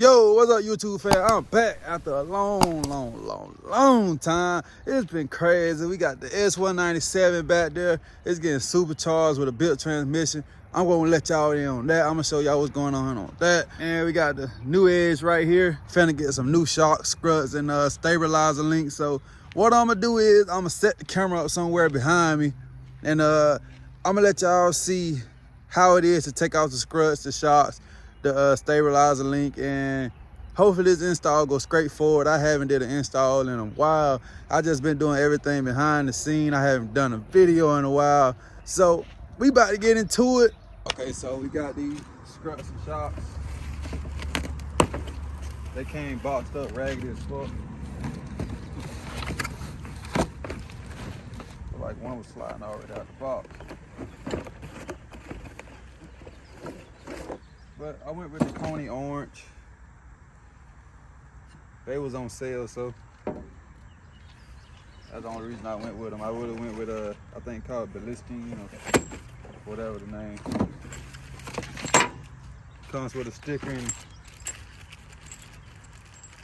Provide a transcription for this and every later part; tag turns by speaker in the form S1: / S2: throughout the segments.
S1: Yo, what's up, YouTube fam? I'm back after a long time. It's been crazy. We got the S197 back there. It's getting supercharged with a built transmission. I'm gonna let y'all in on that. I'm gonna show y'all what's going on that. And we got the new edge right here. Finna get some new shocks, struts, and stabilizer links. So what I'm gonna do is I'm gonna set the camera up somewhere behind me, and I'm gonna let y'all see how it is to take out the struts, the shocks, the stabilizer link, and hopefully this install goes straight forward. I haven't did an install in a while. I just been doing everything behind the scene. I haven't done a video in a while, so we about to get into it. Okay, so we got these struts and shocks. They came boxed up raggedy as fuck. Like one was sliding already out the box. But I went with the koni orange. They was on sale, so that's the only reason I went with them. I would have went with I think called Ballistin or whatever the name. Comes with a sticker and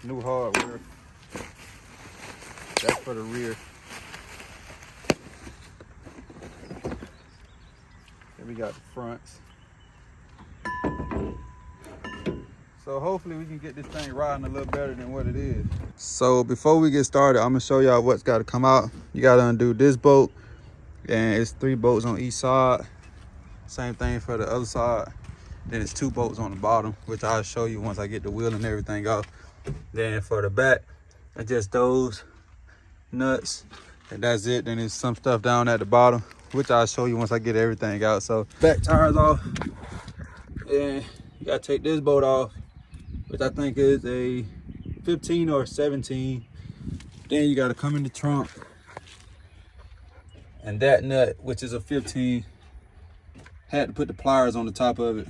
S1: new hardware. That's for the rear. Then we got the fronts. So hopefully we can get this thing riding a little better than what it is. So before we get started, I'm gonna show y'all what's gotta come out. You gotta undo this bolt, and it's 3 bolts on each side. Same thing for the other side. Then it's 2 bolts on the bottom, which I'll show you once I get the wheel and everything off. Then for the back, it's just those nuts, and that's it. Then there's some stuff down at the bottom, which I'll show you once I get everything out. So back tires off, and you gotta take this bolt off, which I think is a 15 or 17. Then you gotta come in the trunk, and that nut, which is a 15, had to put the pliers on the top of it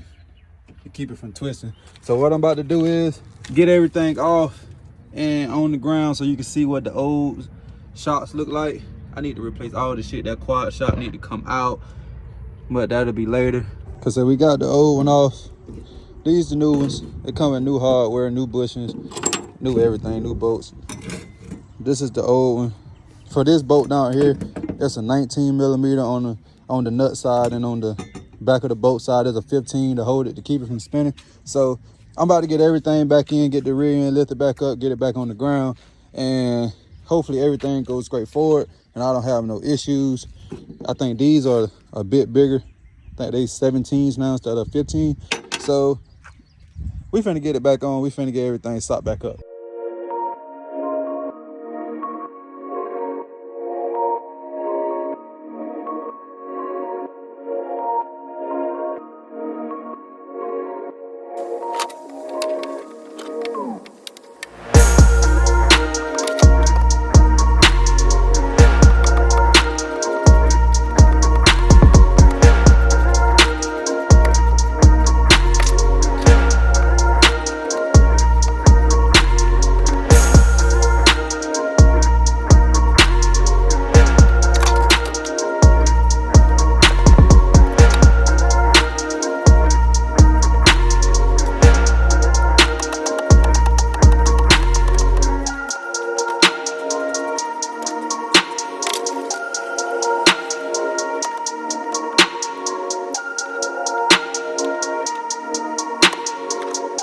S1: to keep it from twisting. So what I'm about to do is get everything off and on the ground so you can see what the old shocks look like. I need to replace all the shit. That quad shock need to come out, but that'll be later. Cause we got the old one off. These the new ones. They come with new hardware, new bushings, new everything, new bolts. This is the old one. For this bolt down here, that's a 19 millimeter on the nut side, and on the back of the bolt side is a 15 to hold it, to keep it from spinning. So I'm about to get everything back in, get the rear end, lift it back up, get it back on the ground, and hopefully everything goes straight forward and I don't have no issues. I think these are a bit bigger. I think they 17s now instead of 15. So we finna get it back on. We finna get everything stopped back up.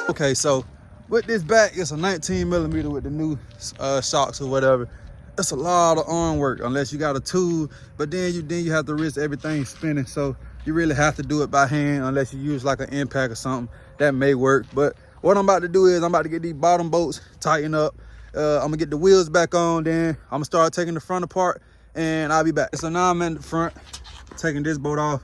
S1: Okay, so with this back, it's a 19 millimeter with the new shocks or whatever. It's a lot of arm work unless you got a tool, but then you have to risk everything spinning. So you really have to do it by hand unless you use like an impact or something. That may work, but what I'm about to do is I'm about to get these bottom bolts tightened up. I'm gonna get the wheels back on, then I'm gonna start taking the front apart, and I'll be back. So now I'm in the front, taking this bolt off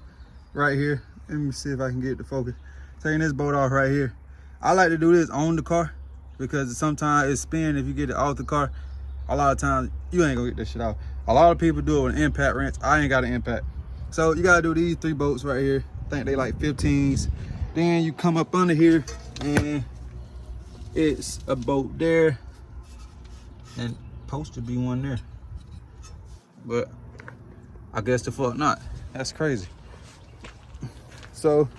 S1: right here. Let me see if I can get the focus. Taking this bolt off right here. I like to do this on the car because sometimes it spins if you get it off the car. A lot of times you ain't gonna get this shit out. A lot of people do it with an impact wrench. I ain't got an impact. So you gotta do these 3 bolts right here. I think they like 15s. Then you come up under here and it's a bolt there, and supposed to be one there, but I guess the fuck not. That's crazy. So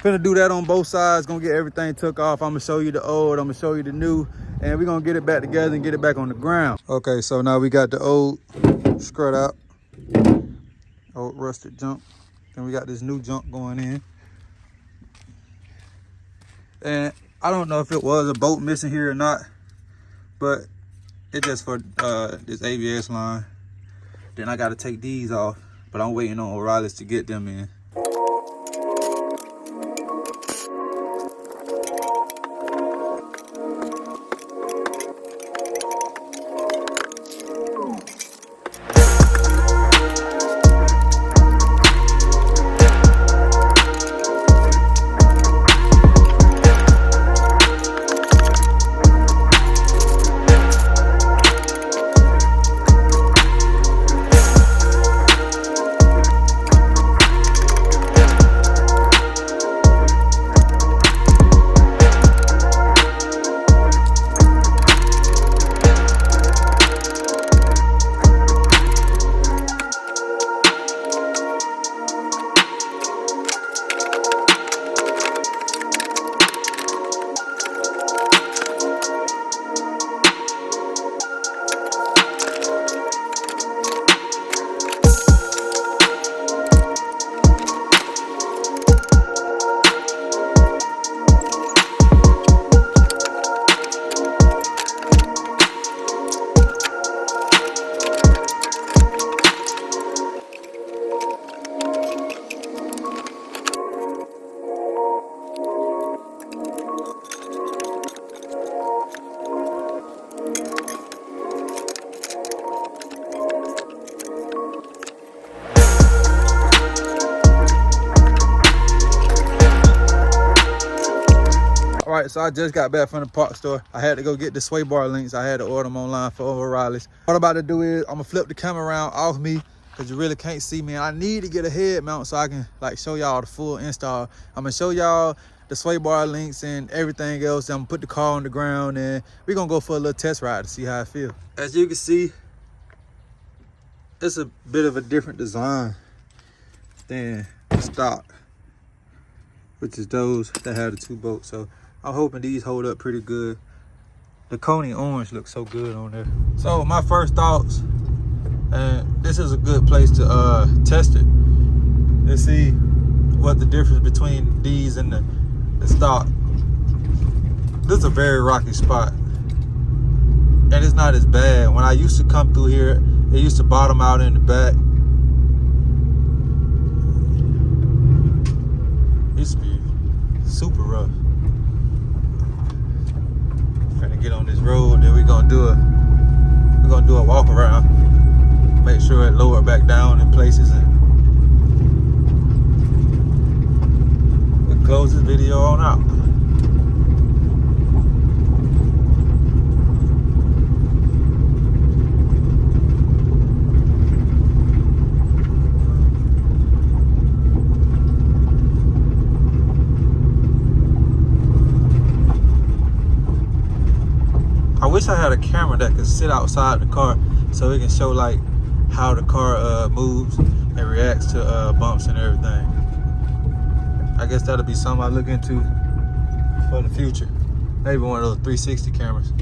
S1: Finna do that on both sides. Gonna get everything took off. I'm gonna show you the old, I'm gonna show you the new, and we're gonna get it back together and get it back on the ground. Okay, so now we got the old strut out, old rusted junk. Then we got this new junk going in. And I don't know if it was a bolt missing here or not, but it's just for this ABS line. Then I gotta take these off, but I'm waiting on O'Reilly's to get them in. All right, so I just got back from the park store. I had to go get the sway bar links. I had to order them online for O'Reilly's. What I'm about to do is I'm gonna flip the camera around off me because you really can't see me. And I need to get a head mount so I can like show y'all the full install. I'm gonna show y'all the sway bar links and everything else. I'm gonna put the car on the ground and we're gonna go for a little test ride to see how it feels. As you can see, it's a bit of a different design than the stock, which is those that have the 2 bolts. So I'm hoping these hold up pretty good. The koni orange looks so good on there. So my first thoughts, and this is a good place to test it. Let's see what the difference between these and the stock. This is a very rocky spot, and it's not as bad. When I used to come through here, it used to bottom out in the back. It used to be super rough. Finna get on this road, then we're gonna do a walk around. Make sure it lower back down in places, and we'll close this video on out. I wish I had a camera that could sit outside the car so it can show like how the car moves and reacts to bumps and everything. I guess that'll be something I look into for the future. Maybe one of those 360 cameras.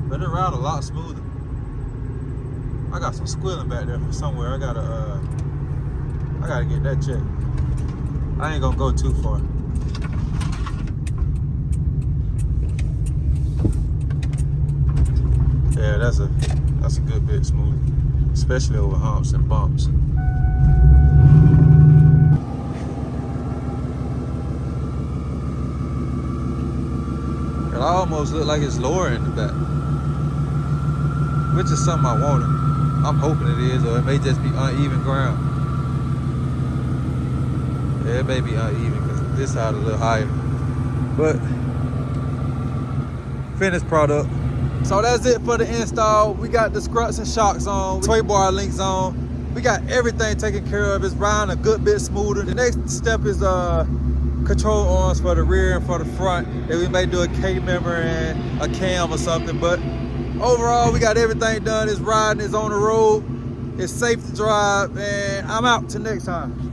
S1: But it ride a lot smoother. I got some squealing back there from somewhere. I gotta get that checked. I ain't gonna go too far. Yeah, that's a good bit smooth, especially over humps and bumps. almost look like it's lower in the back, which is something I wanted. I'm hoping it is, or it may just be uneven ground. Yeah, it may be uneven because this side a little higher. But finished product. So that's it for the install. We got the struts and shocks on, sway bar links on. We got everything taken care of. It's riding a good bit smoother. The next step is control arms for the rear and for the front. Then we may do a K-member and a cam or something. But overall, we got everything done. It's riding, it's on the road. It's safe to drive, and I'm out till next time.